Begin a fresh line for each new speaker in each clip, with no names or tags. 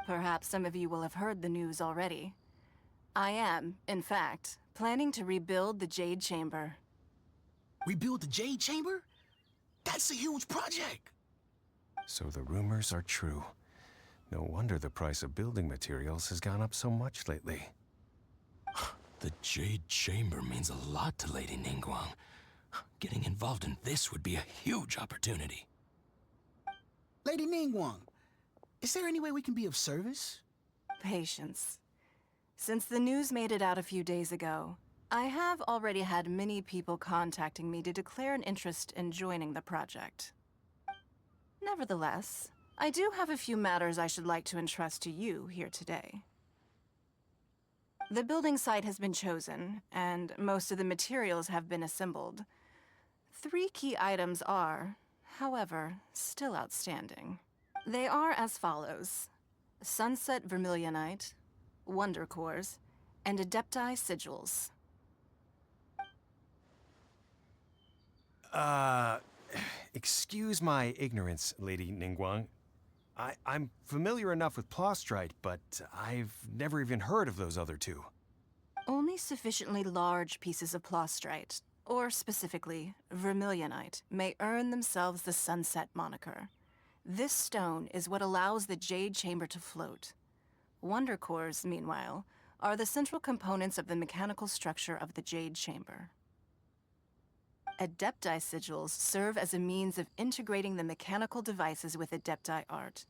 Perhaps some of you will have heard the news already. I am, in fact, planning to rebuild the Jade Chamber.
Rebuild the Jade Chamber? That's a huge project!
So the rumors are true. No wonder the price of building materials has gone up so much lately.
The Jade Chamber means a lot to Lady Ningguang. Getting involved in this would be a huge opportunity. Lady Ningguang, is there any way we can be of service?
Patience. Since the news made it out a few days ago, I have already had many people contacting me to declare an interest in joining the project. Nevertheless, I do have a few matters I should like to entrust to you here today. The building site has been chosen, and most of the materials have been assembled. 3 key items are, however, still outstanding. They are as follows: Sunset Vermilionite, Wonder Cores, and Adepti Sigils.
Excuse my ignorance, Lady Ningguang. I'm familiar enough with Plostrite, but I've never even heard of those other 2.
Only sufficiently large pieces of Plostrite, or specifically Vermilionite, may earn themselves the Sunset moniker. This stone is what allows the Jade Chamber to float. Wonder Cores, meanwhile, are the central components of the mechanical structure of the Jade Chamber. Adepti Sigils serve as a means of integrating the mechanical devices with Adepti art.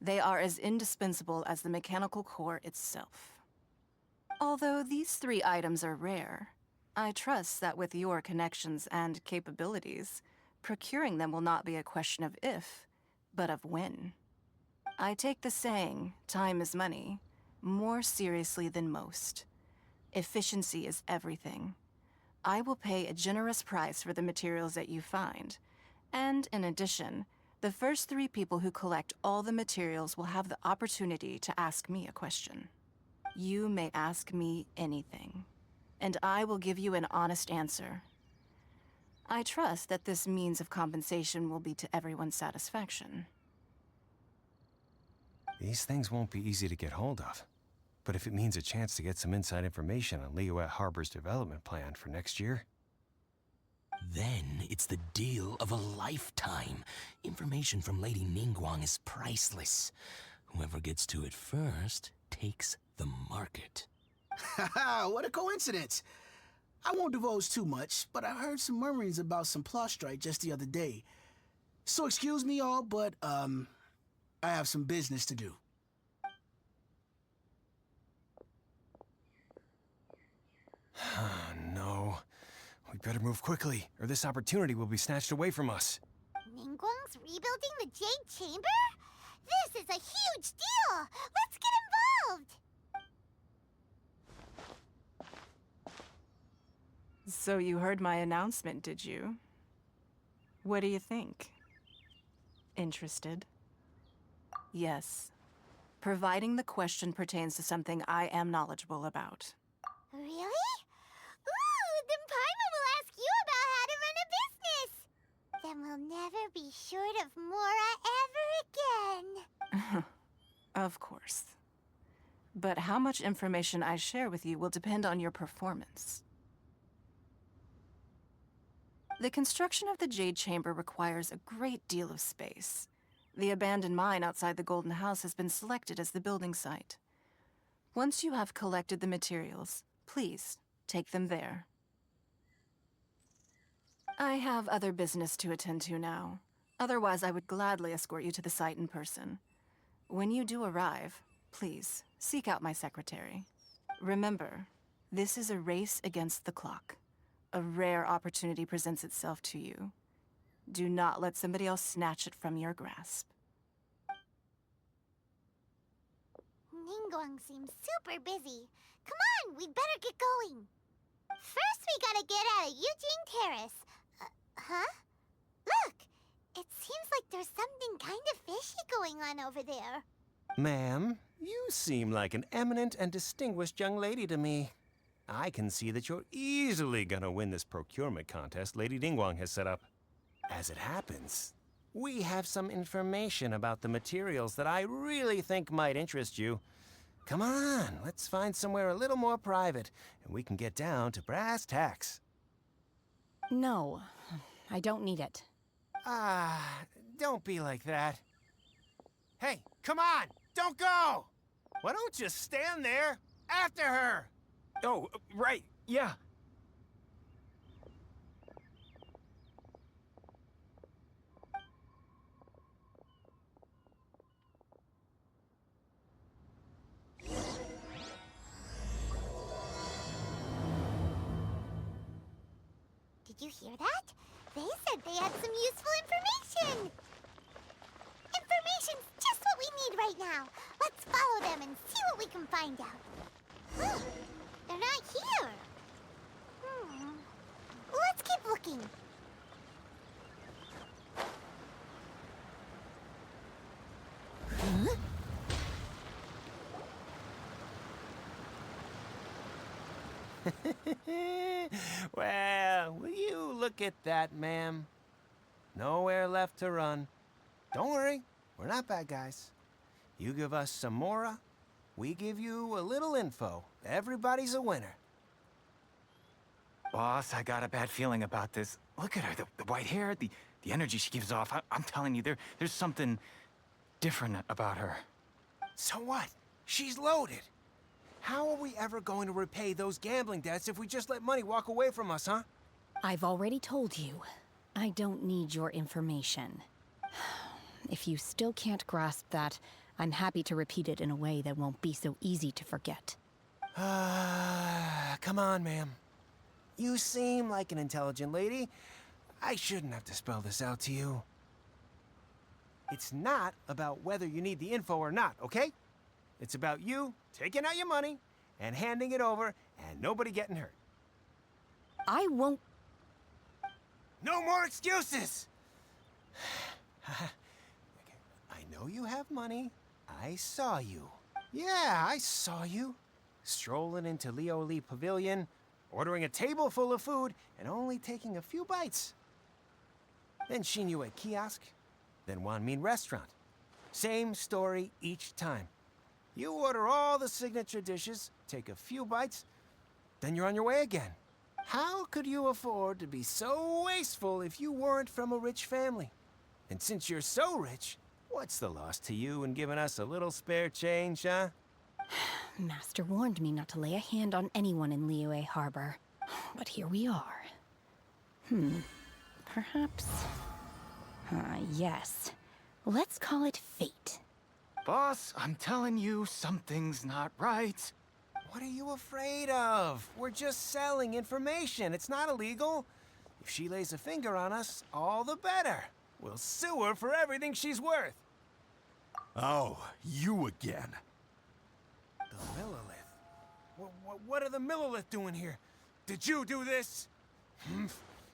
They are as indispensable as the mechanical core itself. Although these 3 items are rare, I trust that with your connections and capabilities, procuring them will not be a question of if, but of when. I take the saying, time is money, more seriously than most. Efficiency is everything. I will pay a generous price for the materials that you find, and in addition, the first 3 people who collect all the materials will have the opportunity to ask me a question. You may ask me anything, and I will give you an honest answer. I trust that this means of compensation will be to everyone's satisfaction.
These things won't be easy to get hold of. But if it means a chance to get some inside information on Liyue Harbor's development plan for next year...
Then it's the deal of a lifetime. Information from Lady Ningguang is priceless. Whoever gets to it first takes the market.
Haha, what a coincidence. I won't divulge too much, but I heard some murmurings about some Plostrite just the other day. So excuse me all, but, I have some business to do.
No. We better move quickly, or this opportunity will be snatched away from us.
Ningguang's rebuilding the Jade Chamber? This is a huge deal! Let's get involved!
So you heard my announcement, did you? What do you think? Interested? Yes. Providing the question pertains to something I am knowledgeable about.
Really? Ooh, then Paimon will ask you about how to run a business! Then we'll never be short of Mora ever again.
Of course. But how much information I share with you will depend on your performance. The construction of the Jade Chamber requires a great deal of space. The abandoned mine outside the Golden House has been selected as the building site. Once you have collected the materials, please take them there. I have other business to attend to now. Otherwise, I would gladly escort you to the site in person. When you do arrive, please seek out my secretary. Remember, this is a race against the clock. A rare opportunity presents itself to you. Do not let somebody else snatch it from your grasp.
Ningguang seems super busy. Come on, we'd better get going. First, we gotta get out of Eugene Terrace. Huh? Look! It seems like there's something kind of fishy going on over there.
Ma'am, you seem like an eminent and distinguished young lady to me. I can see that you're easily gonna win this procurement contest Lady Ningguang has set up. As it happens, we have some information about the materials that I really think might interest you. Come on, let's find somewhere a little more private, and we can get down to brass tacks.
No, I don't need it.
Ah, don't be like that. Hey, come on! Don't go! Why don't you stand there after her?
Oh, right, yeah.
Did you hear that? They said they had some useful information. Information's just what we need right now. Let's follow them and see what we can find out. They're not here. Let's keep looking.
Well, will you look at that, ma'am? Nowhere left to run. Don't worry, we're not bad guys. You give us some mora, we give you a little info. Everybody's a winner.
Boss, I got a bad feeling about this. Look at her, the white hair, the energy she gives off. I'm telling you, there's something different about her.
So what? She's loaded. How are we ever going to repay those gambling debts if we just let money walk away from us, huh?
I've already told you, I don't need your information. If you still can't grasp that, I'm happy to repeat it in a way that won't be so easy to forget.
Come on, ma'am. You seem like an intelligent lady. I shouldn't have to spell this out to you. It's not about whether you need the info or not, okay? It's about you taking out your money and handing it over and nobody getting hurt.
I won't.
No more excuses! I know you have money. I saw you. Yeah, I saw you. Strolling into Leo Lee Pavilion, ordering a table full of food, and only taking a few bites. Then Shinue Kiosk, then Wanmin Restaurant. Same story each time. You order all the signature dishes, take a few bites, then you're on your way again. How could you afford to be so wasteful if you weren't from a rich family? And since you're so rich, what's the loss to you in giving us a little spare change, huh?
Master warned me not to lay a hand on anyone in Liyue Harbor. But here we are. Perhaps... yes. Let's call it fate.
Boss, I'm telling you, something's not right.
What are you afraid of? We're just selling information. It's not illegal. If she lays a finger on us, all the better. We'll sue her for everything she's worth.
Oh, you again.
The Millilith. What are the Millilith doing here? Did you do this?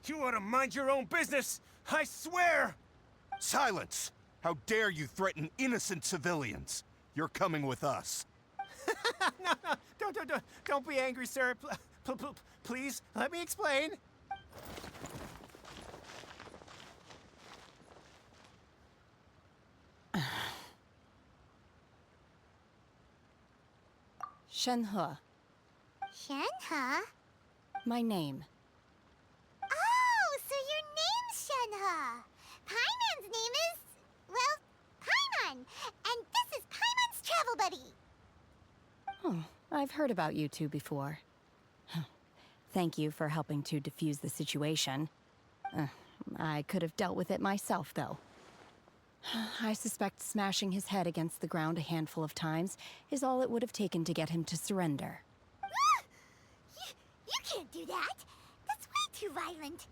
You ought to mind your own business. I swear!
Silence! How dare you threaten innocent civilians? You're coming with us.
No, don't be angry, sir. Please, let me explain. Shenhe,
Shenhe?
my name.
Oh, so your name's Shenhe. Paimon's name is, well, Paimon. And this is Paimon's travel buddy.
Oh, I've heard about you two before. Thank you for helping to defuse the situation. I could have dealt with it myself, though. I suspect smashing his head against the ground a handful of times is all it would have taken to get him to surrender.
You can't do that. That's way too violent.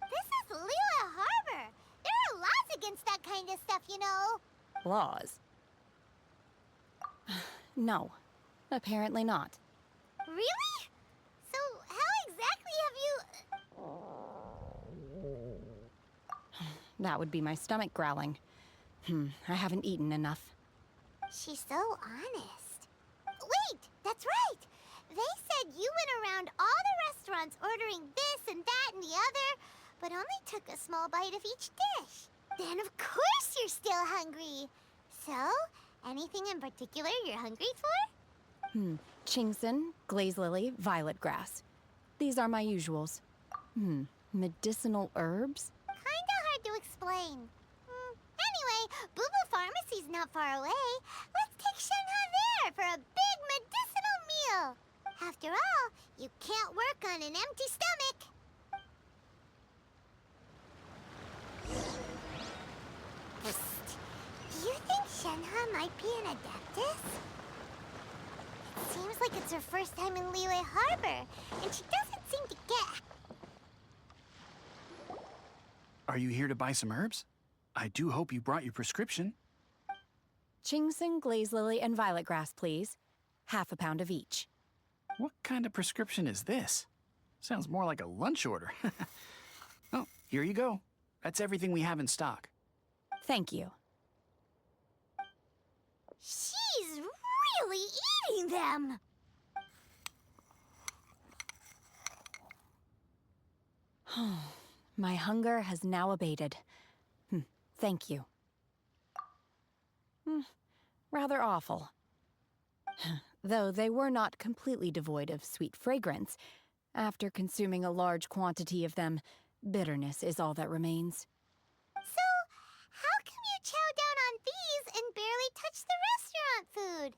This is Liyue Harbor. There are laws against that kind of stuff, you know.
Laws? No, apparently not.
Really? So how exactly have you...
That would be my stomach growling. I haven't eaten enough.
She's so honest. Wait, that's right. They said you went around all the restaurants ordering this and that and the other, but only took a small bite of each dish. Then of course you're still hungry. So, anything in particular you're hungry for?
Chingson, glaze lily, violet grass. These are my usuals. Medicinal herbs?
Kinda hard to explain. Anyway, Boo Boo Pharmacy's not far away. Let's take Shenhe there for a big medicinal meal. After all, you can't work on an empty stomach. Psst. Do you think Shenhe might be an Adeptus? It seems like it's her first time in Liyue Harbor, and she doesn't seem to get...
Are you here to buy some herbs? I do hope you brought your prescription.
Chingson, glaze lily, and violet grass, please. Half a pound of each.
What kind of prescription is this? Sounds more like a lunch order. Oh, here you go. That's everything we have in stock.
Thank you.
She's really eating them!
My hunger has now abated. Thank you. Rather awful. Though they were not completely devoid of sweet fragrance. After consuming a large quantity of them, bitterness is all that remains.
So, how come you chow down on these and barely touch the restaurant food?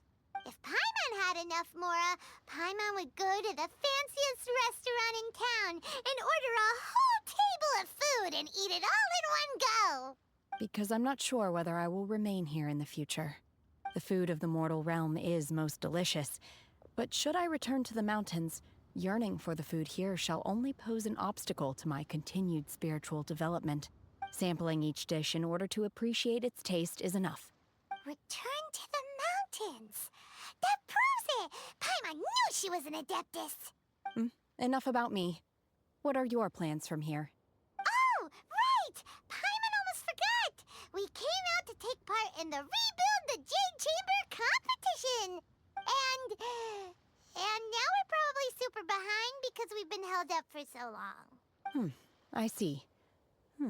If Paimon had enough Mora, Paimon would go to the fanciest restaurant in town and order a whole table of food and eat it all in one go.
Because I'm not sure whether I will remain here in the future. The food of the mortal realm is most delicious, but should I return to the mountains, yearning for the food here shall only pose an obstacle to my continued spiritual development. Sampling each dish in order to appreciate its taste is enough.
Return to the mountains. That proves it. Paimon knew she was an Adeptus.
Enough about me. What are your plans from here?
Oh, right! Paimon almost forgot! We came out to take part in the Rebuild the Jade Chamber competition! And now we're probably super behind because we've been held up for so long.
I see.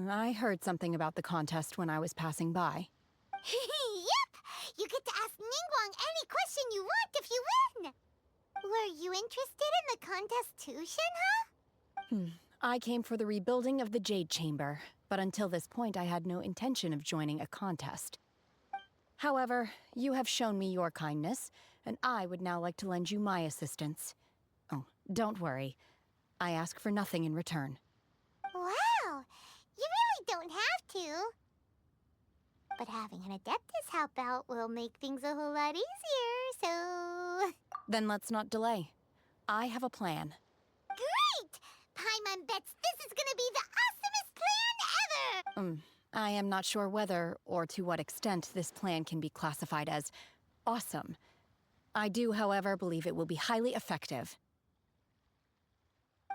I heard something about the contest when I was passing by.
Yep! You get to ask Ningguang any question you want if you win! Were you interested in the contest too, Shenhe?
I came for the rebuilding of the Jade Chamber, but until this point I had no intention of joining a contest. However, you have shown me your kindness, and I would now like to lend you my assistance. Oh, don't worry. I ask for nothing in return.
Wow! You really don't have to. But having an Adeptus help out will make things a whole lot easier, so...
Then let's not delay. I have a plan.
Great! Paimon bets this is gonna be the awesomest plan ever!
I am not sure whether or to what extent this plan can be classified as awesome. I do, however, believe it will be highly effective.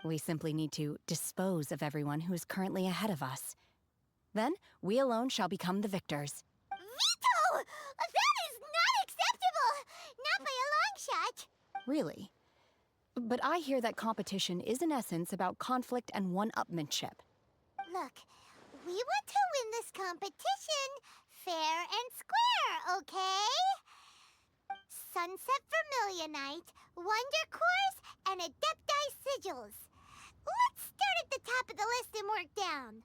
We simply need to dispose of everyone who is currently ahead of us. Then, we alone shall become the victors.
Veto! That is not acceptable! Not by a long shot!
Really? But I hear that competition is in essence about conflict and one-upmanship.
Look, we want to win this competition fair and square, okay? Sunset Vermilionite, Wonder Cores, and Adepti Sigils. Let's start at the top of the list and work down.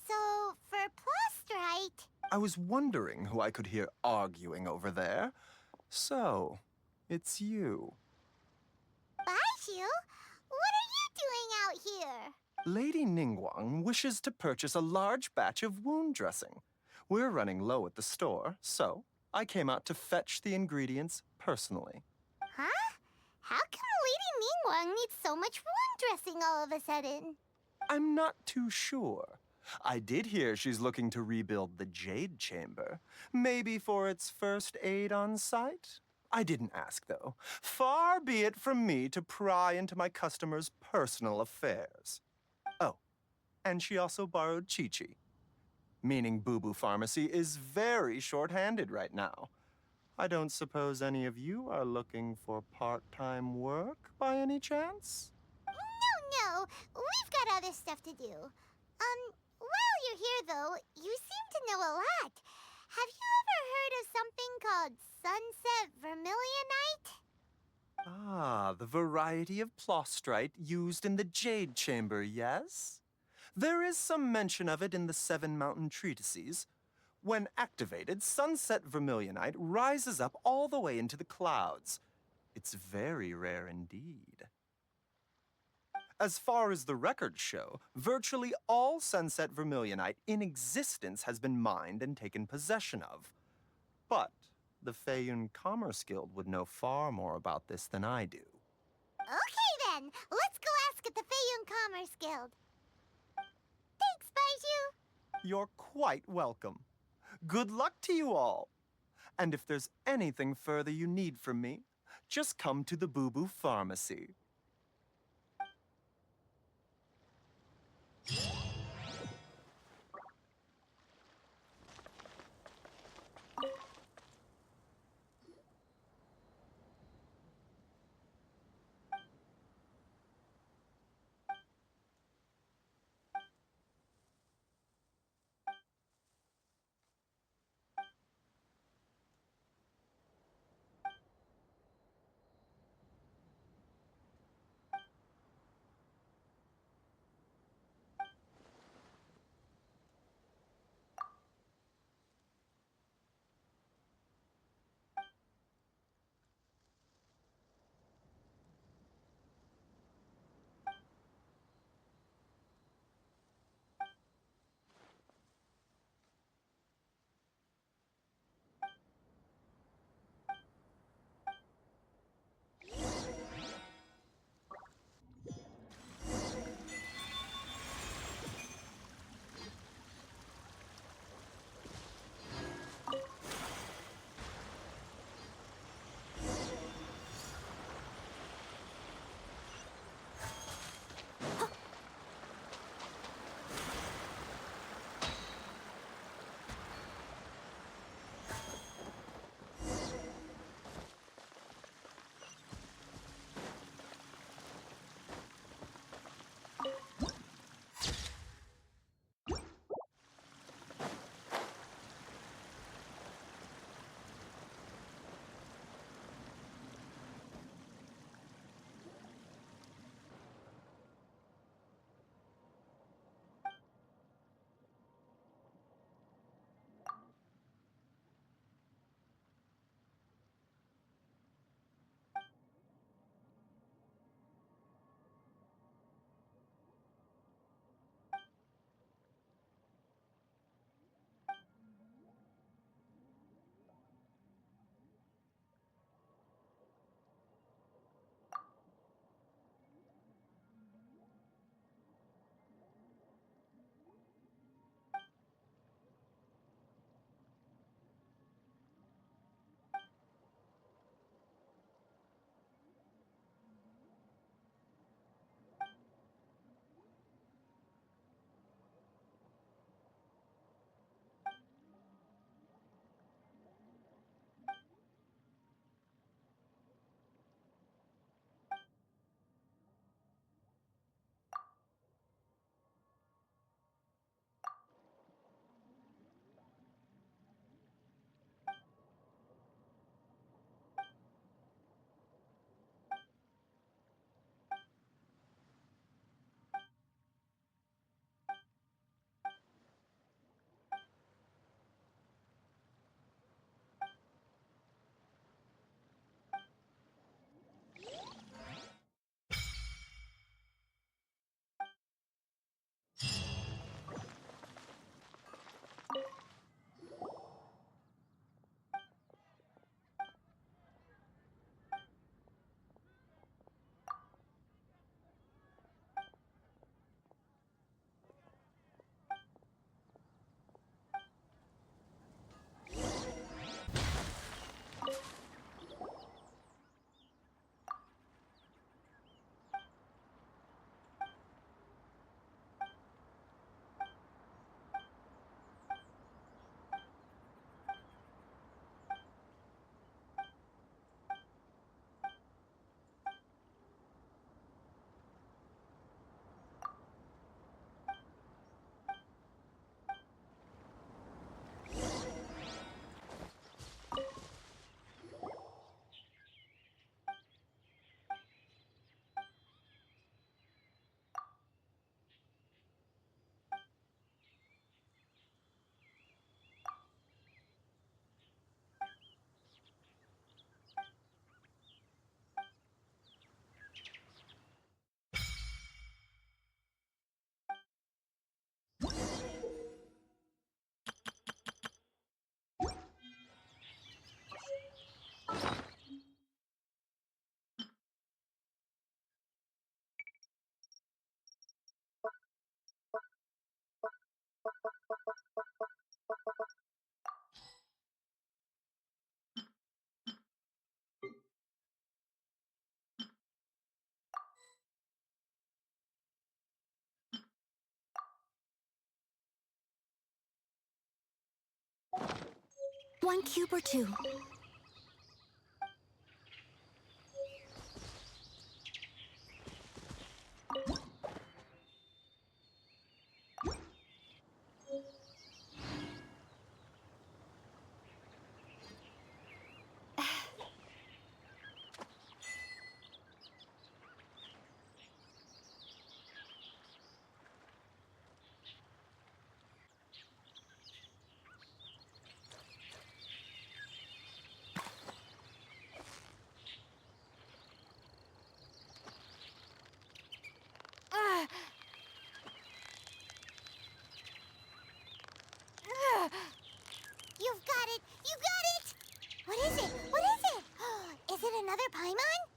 So, for Plastrite...
I was wondering who I could hear arguing over there. So, it's you.
Baishu? What are you doing out here?
Lady Ningguang wishes to purchase a large batch of wound dressing. We're running low at the store, so I came out to fetch the ingredients personally.
Huh? How come Lady Ningguang needs so much wound dressing all of a sudden?
I'm not too sure. I did hear she's looking to rebuild the Jade Chamber. Maybe for its first aid on site? I didn't ask, though. Far be it from me to pry into my customers' personal affairs. Oh, and she also borrowed Chi-Chi. Meaning Boo Boo Pharmacy is very short-handed right now. I don't suppose any of you are looking for part-time work by any chance?
No, we've got other stuff to do. While you're here, though, you seem to know a lot. Have you ever heard of something called sunset vermilionite?
Ah, the variety of plostrite used in the Jade Chamber, yes? There is some mention of it in the Seven Mountain Treatises. When activated, sunset vermilionite rises up all the way into the clouds. It's very rare indeed. As far as the records show, virtually all sunset vermilionite in existence has been mined and taken possession of. But the Feiyun Commerce Guild would know far more about this than I do.
Okay, then. Let's go ask at the Feiyun Commerce Guild. Thanks, Baiju.
You're quite welcome. Good luck to you all. And if there's anything further you need from me, just come to the Boo Boo Pharmacy.
One cube or two. You've got it! You got it! What is it? What is it? Is it another Paimon?